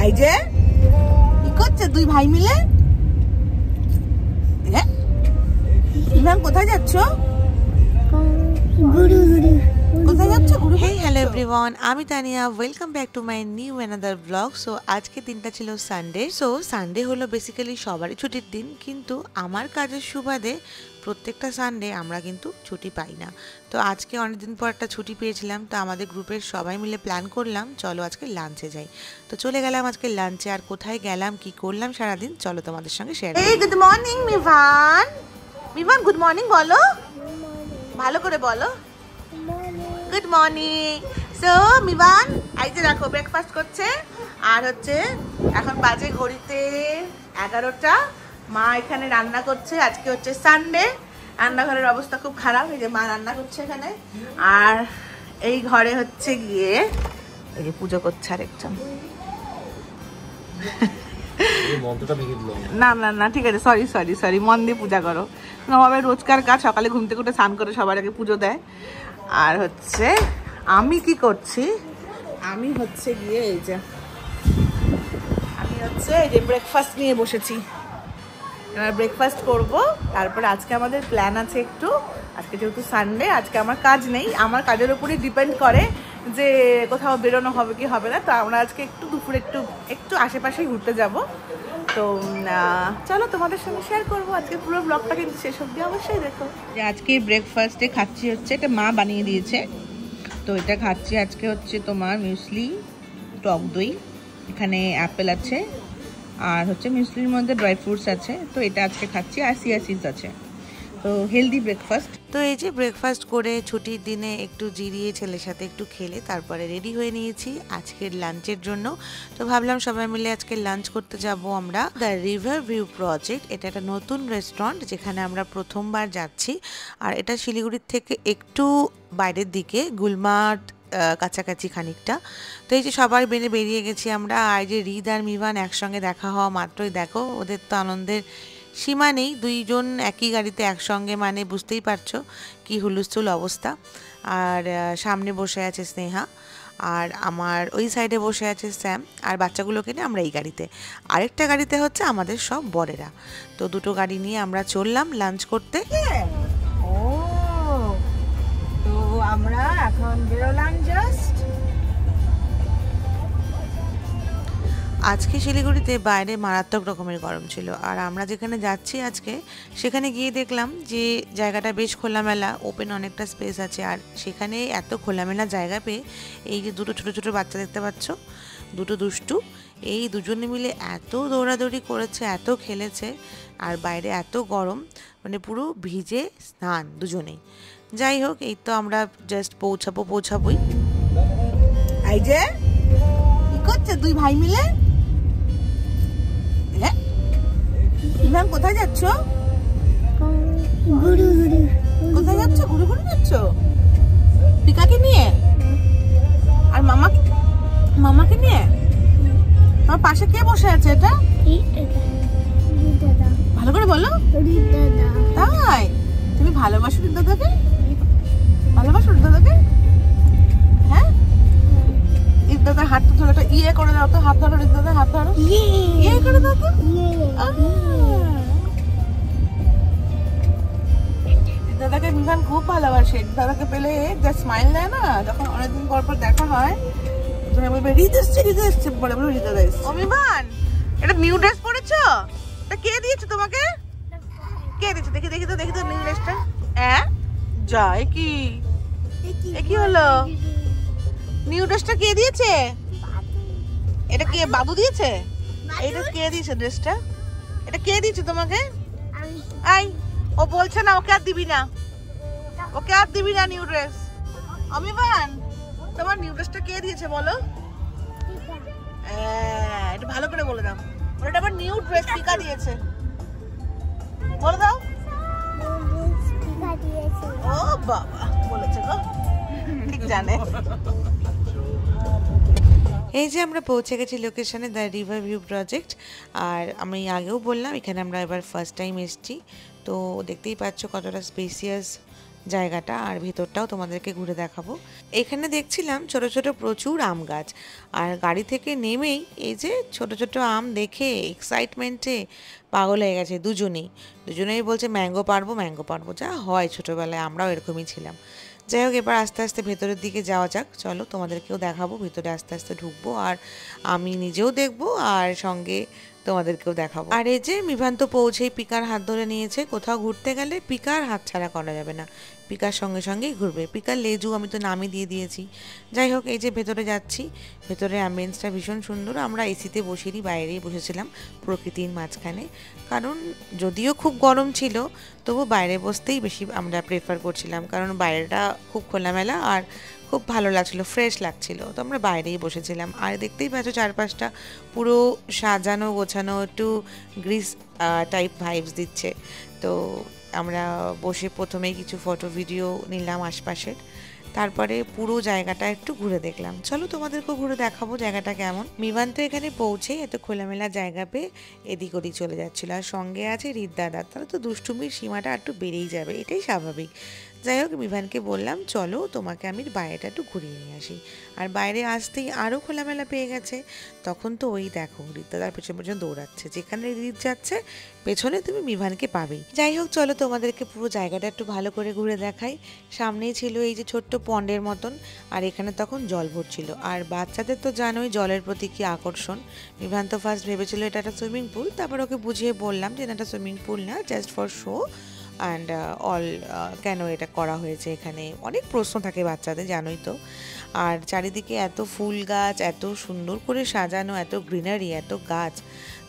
এই যে কি করছে দুই ভাই মিলে? ইভান কোথায় যাচ্ছ? কোথায় যাচ্ছ? হেই হ্যালো এভরিওয়ান, আমি Tania. Welcome back to my new another blog. So আজকে দিনটা ছিল সানডে। সো সানডে হলো বেসিক্যালি সবারই ছুটির দিন, কিন্তু আমার কাজের সুবাদে প্রত্যেকটা সানডে আমরা কিন্তু ছুটি পাই না। তো আজকে অনেকদিন পর একটা ছুটি পেয়েছিলাম, তো আমাদের গ্রুপের সবাই মিলে প্ল্যান করলাম চলো আজকে লাঞ্চে যাই। তো চলে গেলাম আজকে লাঞ্চে। আর কোথায় গেলাম, কি করলাম সারাদিন, চলো তোমাদের সঙ্গে শেয়ার করি। গুড মর্নিং মিভান। মিভান গুড মর্নিং বলো, ভালো করে বলো। Good morning. সো মিভান এই যে দেখো ব্রেকফাস্ট করছে, আর হচ্ছে এখন বাজে ঘড়িতে 11টা। মা এখানে রান্না করছে, আজকে হচ্ছে সানডে। রান্নাঘরের অবস্থা খুব খারাপ, এই যে মা রান্না করছে এখানে। আর এই ঘরে হচ্ছে গিয়ে এই যে পুজো করছে আরেকজন। না না না ঠিক আছে, সরি সরি সরি, মন দিয়ে পূজা করো। নবাবের রোজকার কাজ, সকালে ঘুম থেকে উঠে স্নান করে সবার আগে পুজো দেয়। আর হচ্ছে আমি কি করছি, আমি হচ্ছে গিয়ে এই যে এই যে ব্রেকফাস্ট নিয়ে বসেছি। এবার ব্রেকফাস্ট করব, তারপরে আজকে আমাদের প্ল্যান আছে একটু। আজকে যেহেতু সানডে, আজকে আমার কাজ নেই, আমার কাজের উপরই ডিপেন্ড করে যে কোথাও বেরোনো হবে কি হবে না। তো আমরা আজকে একটু দুপুরে একটু আশেপাশেই ঘুরতে যাব। তো চলো তোমাদের সঙ্গে শেয়ার করবো আজকে পুরো ব্লগটা, কিন্তু শেষ অবধি অবশ্যই দেখো। যে আজকে ব্রেকফাস্টে খাচ্ছি হচ্ছে, এটা মা বানিয়ে দিয়েছে, তো এটা খাচ্ছি আজকে হচ্ছে তোমার মিউসলি, টক দই, এখানে অ্যাপেল আছে, আর হচ্ছে মিউসলির মধ্যে ড্রাই ফ্রুটস আছে। তো এটা আজকে খাচ্ছি, আর চিয়া সিডস আছে। তো হেলদি ব্রেকফাস্ট। তো এই যে ব্রেকফাস্ট করে ছুটির দিনে একটু জিরিয়ে ছেলের সাথে একটু খেলে তারপরে রেডি হয়ে নিয়েছি আজকের লাঞ্চের জন্য। তো ভাবলাম সবাই মিলে আজকে লাঞ্চ করতে যাব আমরা দ্য রিভার ভিউ প্রজেক্ট। এটা একটা নতুন রেস্টুরেন্ট যেখানে আমরা প্রথমবার যাচ্ছি, আর এটা শিলিগুড়ির থেকে একটু বাইরের দিকে, গুলমার্গ কাছাকাছি খানিকটা। তো এই যে সবাই বেরিয়ে গেছি আমরা। আর যে রিদ আর মিভান একসঙ্গে দেখা হওয়া মাত্রই দেখো ওদের তো আনন্দের সীমা নেই, দুইজন একই গাড়িতে একসঙ্গে, মানে বুঝতেই পারছো কি হুলস্থুল অবস্থা। আর সামনে বসে আছে স্নেহা, আর আমার ওই সাইডে বসে আছে স্যাম, আর বাচ্চাগুলোকে নিয়ে আমরা এই গাড়িতে। আরেকটা গাড়িতে হচ্ছে আমাদের সব বড়েরা। তো দুটো গাড়ি নিয়ে আমরা চললাম লাঞ্চ করতে। ও তো আমরা এখন বেরোলাম জাস্ট। আজকে শিলিগুড়িতে বাইরে মারাত্মক রকমের গরম ছিল, আর আমরা যেখানে যাচ্ছি আজকে সেখানে গিয়ে দেখলাম যে জায়গাটা বেশ খোলামেলা, ওপেন অনেকটা স্পেস আছে। আর সেখানে এত খোলামেলা জায়গা পেয়ে এই যে দুটো ছোটো ছোটো বাচ্চা দেখতে পাচ্ছ, দুটো দুষ্টু, এই দুজনে মিলে এত দৌড়াদৌড়ি করেছে, এত খেলেছে, আর বাইরে এত গরম, মানে পুরো ভিজে স্নান দুজনেই। যাই হোক, এই তো আমরা জাস্ট পৌঁছাবোই। এই যে কি করছে দুই ভাই মিলে? ইভান কোথায় যাচ্ছ? কোথায় যাচ্ছ? ঘুরে ঘুরে যাচ্ছ পিকাকে নিয়ে, আর মামাকে নিয়ে? তোমার পাশে কে বসে আছে? এটা ভালো করে বলো। তাই তুমি ভালোবাসো দাদাকে? ভালোবাসো দাদাকে? হ্যাঁ, দাদা হাত ধরো, একটা ইয়ে করে দাও তো, হাত ধরো দাদা, হাত ধরো, ইয়ে করে দাও তো। দাদাকে মিভান খুব ভালোবাসে, দাদাকে পেলে যা স্মাইল দেয় না, যখন অনেকদিন পর পর দেখা হয়, বলবে রিদ এসছে বলে বলো রিদ এসছে। ও মিভান, এটা নিউ ড্রেস পরেছো? এটা কে দিয়েছে তোমাকে? কে দিয়েছে? দেখি তো নিউ ড্রেসটা। যায় কি কি হলো? নিউ ড্রেসটা কে দিয়েছে? এটা কে বাবু দিয়েছে? এটা কে দিয়েছে ড্রেসটা? এটা কে দিয়েছে তোমাকে? আই, ও বলছে না ওকে আর দিবি না, ওকে আর দিবি না নিউ ড্রেস। অমিবান, তোমার নিউ ড্রেসটা কে দিয়েছে বলো? এটা ভালো করে বলে দাও। ওটা আবার নিউ ড্রেস পিকা দিয়েছে, বলে দাও। ও বাবা, বলেছে গো, ঠিক জানে। এই যে আমরা পৌঁছে গেছি লোকেশনে, দ্য রিভার ভিউ প্রজেক্ট। আর আমি আগেও বললাম এখানে আমরা এবার ফার্স্ট টাইম এসেছি, তো দেখতেই পাচ্ছ কতটা স্পেসিয়াস জায়গাটা, আর ভেতরটাও তোমাদেরকে ঘুরে দেখাবো। এখানে দেখছিলাম ছোট ছোট প্রচুর আম গাছ, আর গাড়ি থেকে নেমেই এই যে ছোট ছোট আম দেখে এক্সাইটমেন্টে পাগল হয়ে গেছে দুজনেই বলছে ম্যাঙ্গো পারবো, যা হয় ছোটবেলায় আমরাও এরকমই ছিলাম। যাই হোক, এবার আস্তে আস্তে ভেতরের দিকে যাওয়া যাক। চলো তোমাদেরকেও দেখাবো, ভেতরে আস্তে আস্তে ঢুকবো, আর আমি নিজেও দেখবো আর সঙ্গে তোমাদেরকেও দেখাবো। আর এই যে মিভান তো পৌঁছেই পিকার হাত ধরে নিয়েছে। কোথাও ঘুরতে গেলে পিকার হাত ছাড়া করা যাবে না, পিকার সঙ্গে সঙ্গেই ঘুরবে। পিকার লেজু আমি তো নামই দিয়ে দিয়েছি। যাই হোক, এই যে ভেতরে যাচ্ছি, ভেতরে অ্যাম্বিয়েন্সটা ভীষণ সুন্দর। আমরা এসিতে বসিনি, বাইরেই বসেছিলাম প্রকৃতির মাঝখানে, কারণ যদিও খুব গরম ছিল তবু বাইরে বসতেই বেশি আমরা প্রেফার করছিলাম, কারণ বাইরেটা খুব খোলামেলা আর খুব ভালো লাগছিল, ফ্রেশ লাগছিল, তো আমরা বাইরেই বসেছিলাম। আর দেখতেই পাচ্ছ চারপাশটা পুরো সাজানো গোছানো, একটু গ্রিস টাইপ ভাইবস দিচ্ছে। তো আমরা বসে প্রথমেই কিছু ফটো ভিডিও নিলাম আশপাশের, তারপরে পুরো জায়গাটা একটু ঘুরে দেখলাম। চলো তোমাদেরকেও ঘুরে দেখাবো জায়গাটা কেমন। মিভান তো এখানে পৌঁছেই এত খোলামেলা জায়গা পেয়ে এদিক ওদিক চলে যাচ্ছিল, আর সঙ্গে আছে রিদ দাদা, তাহলে তো দুষ্টুমির সীমাটা একটু বেড়েই যাবে, এটাই স্বাভাবিক। যাই হোক, মিভানকে বললাম চলো তোমাকে আমি বাইরেটা একটু ঘুরিয়ে নিয়ে আসি, আর বাইরে আসতেই আরও খোলামেলা পেয়ে গেছে। তখন তো ওই দেখো রিদ দাদার পেছন পেছন দৌড়াচ্ছে, যেখানে রিদ যাচ্ছে পেছনে তুমি মিভানকে পাবেই। যাই হোক, চলো তোমাদেরকে পুরো জায়গাটা একটু ভালো করে ঘুরে দেখাই। সামনেই ছিল এই যে ছোট্ট পন্ডের মতন, আর এখানে তখন জল ভরছিল। আর বাচ্চাদের তো জানোই জলের প্রতি কি আকর্ষণ। মিভান তো ফার্স্ট ভেবেছিল এটা একটা সুইমিং পুল, তারপর ওকে বুঝিয়ে বললাম যে এটা সুইমিং পুল না, just for show and all. কেন এটা করা হয়েছে, এখানে অনেক প্রশ্ন থাকে বাচ্চাদের, জানোই তো। আর চারিদিকে এত ফুল গাছ, এত সুন্দর করে সাজানো, এত গ্রিনারি, এত গাছ,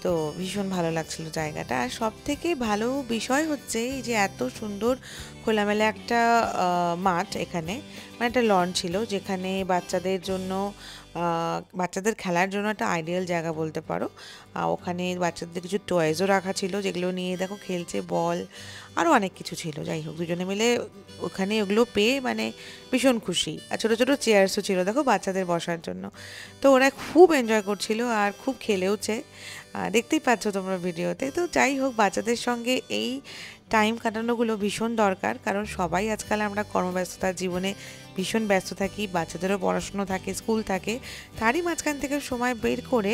তো ভীষণ ভালো লাগছিল জায়গাটা। আর সব থেকে ভালো বিষয় হচ্ছে এই যে এত সুন্দর খোলামেলা একটা মাঠ এখানে, মানে একটা লন ছিল, যেখানে বাচ্চাদের জন্য বাচ্চাদের খেলার জন্য একটা আইডিয়াল জায়গা বলতে পারো। ওখানে বাচ্চাদের কিছু টয়েসও রাখা ছিল, যেগুলো নিয়ে দেখো খেলছে, বল আরও অনেক কিছু ছিল। যাই হোক, দুজনে মিলে ওখানে ওগুলো পেয়ে মানে ভীষণ খুশি। আর ছোটো ছোটো চেয়ার্সও ছিল দেখো বাচ্চাদের বসার জন্য, তো ওরা খুব এনজয় করছিল আর খুব খেলেওছে, দেখতেই পাচ্ছ তোমরা ভিডিওতে। তো যাই হোক, বাচ্চাদের সঙ্গে এই টাইম কাটানোগুলো ভীষণ দরকার, কারণ সবাই আজকাল আমরা কর্মব্যস্ততার জীবনে ভীষণ ব্যস্ত থাকি, বাচ্চাদেরও পড়াশুনো থাকে, স্কুল থাকে, তারই মাঝখান থেকে সময় বের করে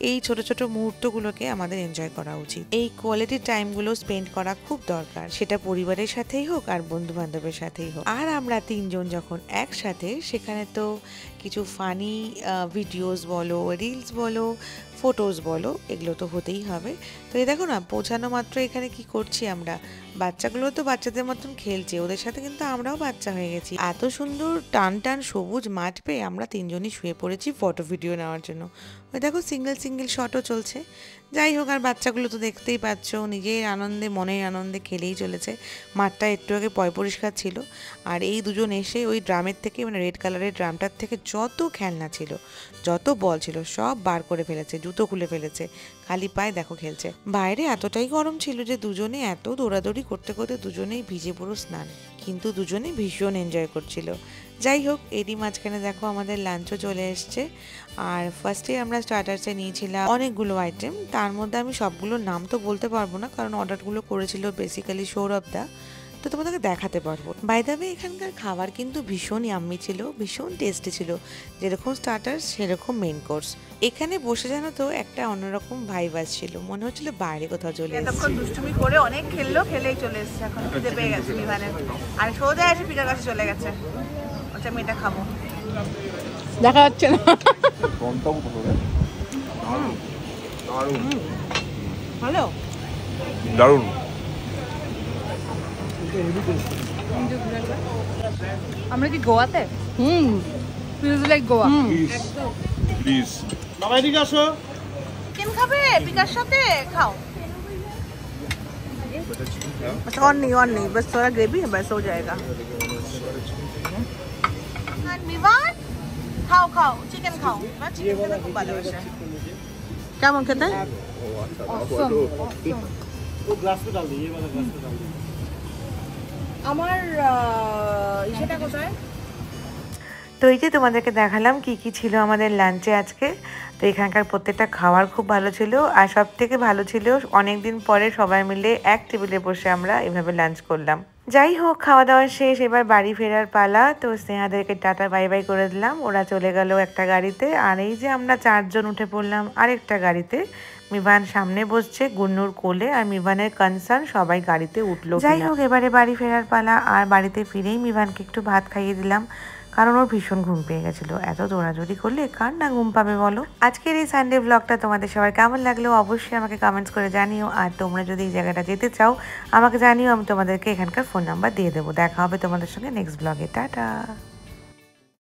এই ছোট ছোট মুহূর্তগুলোকে আমাদের এনজয় করা উচিত। এই কোয়ালিটি টাইমগুলো স্পেন্ড করা খুব দরকার, সেটা পরিবারের সাথেই হোক আর বন্ধু বান্ধবের সাথেই হোক। আর আমরা তিনজন যখন একসাথে, সেখানে তো কিছু ফানি ভিডিওস বলো, রিলস বলো, ফটোস বলো, এগুলো তো হতেই হবে। তো এই দেখো না, পৌঁছানো মাত্র এখানে কি করছি আমরা, বাচ্চাগুলো তো বাচ্চাদের মতন খেলছে, ওদের সাথে কিন্তু আমরাও বাচ্চা হয়ে গেছি। এত সুন্দর টান টান সবুজ মাঠ পেয়ে আমরা তিনজনই শুয়ে পড়েছি ফটো ভিডিও নেওয়ার জন্য। ওই দেখো সিঙ্গেল শটও চলছে। যাই হোক, আর বাচ্চাগুলো তো দেখতেই পাচ্ছ নিজের আনন্দে, মনের আনন্দে খেলেই চলেছে। মাঠটা একটু আগে পরিষ্কার ছিল, আর এই দুজন এসে ওই ড্রামের থেকে, মানে রেড কালারের ড্রামটার থেকে যত খেলনা ছিল, যত বল ছিল সব বার করে ফেলেছে, জুতো খুলে ফেলেছে, খালি পায়ে দেখো খেলছে। বাইরে এতটাই গরম ছিল যে দুজনে এত দৌড়াদৌড়ি করতে করতে দুজনেই ভিজে পুরো স্নান, কিন্তু দুজনে ভীষণ এনজয় করছিল। যাই হোক, এরই মাঝখানে দেখো আমাদের লাঞ্চও চলে এসছে। আর ফার্স্টে আমরা স্টার্টার্সে নিয়েছিলাম অনেকগুলো আইটেম, তার মধ্যে আমি সবগুলোর নাম তো বলতে পারবো না, কারণ অর্ডারগুলো করেছিল বেসিক্যালি সৌরভদা, তো তোমাদেরকে দেখাতে পারবো। বাই দ্য ওয়ে, এখানকার খাবার কিন্তু ভীষণ ইয়াম্মি ছিল, ভীষণ টেস্টি ছিল, যেরকম স্টার্টার্স সেরকম মেন কোর্স। এখানে বসে জানো তো একটা অন্যরকম ভাইব আসছিল, মনে হচ্ছিল বাইরে কোথাও চলে এসেছি। এতক্ষণ দুষ্টুমি করে অনেক খেললো, খেলেই চলে এসেছে, এখন খিদে পেয়ে গেছে মিভানের, আর সোজা এসে পিকার কাছে চলে গেছে, আচ্ছা আমি এটা খাবো, দেখা যাচ্ছে না। ভালো, দারুণ। আমরা কি গোয়াতে? Feels like Goa. প্লিজ বাবা এদিকে আসো। চিকেন খাবে পিকার সাথে? খাও। बस और नहीं बस थोड़ा ग्रेवी है, बस हो जाएगा। मिवान खाओ चिकन खाओ, मैं चिकन খেতে খুব ভালোবাসি। কেমন খেতে? অসম। वो ग्लास में डाल दो, ये वाला ग्लास में डाल दो। আমার ইসেটা কোথায়? তো এই যে তোমাদেরকে দেখালাম কি কি ছিল আমাদের লাঞ্চে আজকে। তো এখানকার প্রত্যেকটা খাবার খুব ভালো ছিল, আর সব থেকে ভালো ছিল অনেকদিন পরে সবাই মিলে এক টেবিলে বসে আমরা এভাবে লাঞ্চ করলাম। যাই হোক, খাওয়া দাওয়া শেষ, এবার বাড়ি ফেরার পালা। তো স্নেহাদেরকে টাটা বাই বাই করে দিলাম, ওরা চলে গেল একটা গাড়িতে। আর এই যে আমরা 4 জন উঠে পড়লাম আরেকটা গাড়িতে। মিভান সামনে বসছে গুন্নুর কোলে, আর মিভানের কনসার্ন সবাই গাড়িতে উঠলো। যাই হোক, এবারে বাড়ি ফেরার পালা। আর বাড়িতে ফিরেই মিভানকে একটু ভাত খাইয়ে দিলাম, কারণ ওর ভীষণ ঘুম পেয়ে গেছিলো। এত দৌড়াদৌড়ি করলে কার না ঘুম পাবে বলো। আজকের এই সানডে ব্লগটা তোমাদের সবার কেমন লাগলো অবশ্যই আমাকে কমেন্টস করে জানিও। আর তোমরা যদি এই জায়গাটা যেতে চাও আমাকে জানিও, আমি তোমাদেরকে এখানকার ফোন নাম্বার দিয়ে দেবো। দেখা হবে তোমাদের সঙ্গে নেক্সট ব্লগে। টাটা।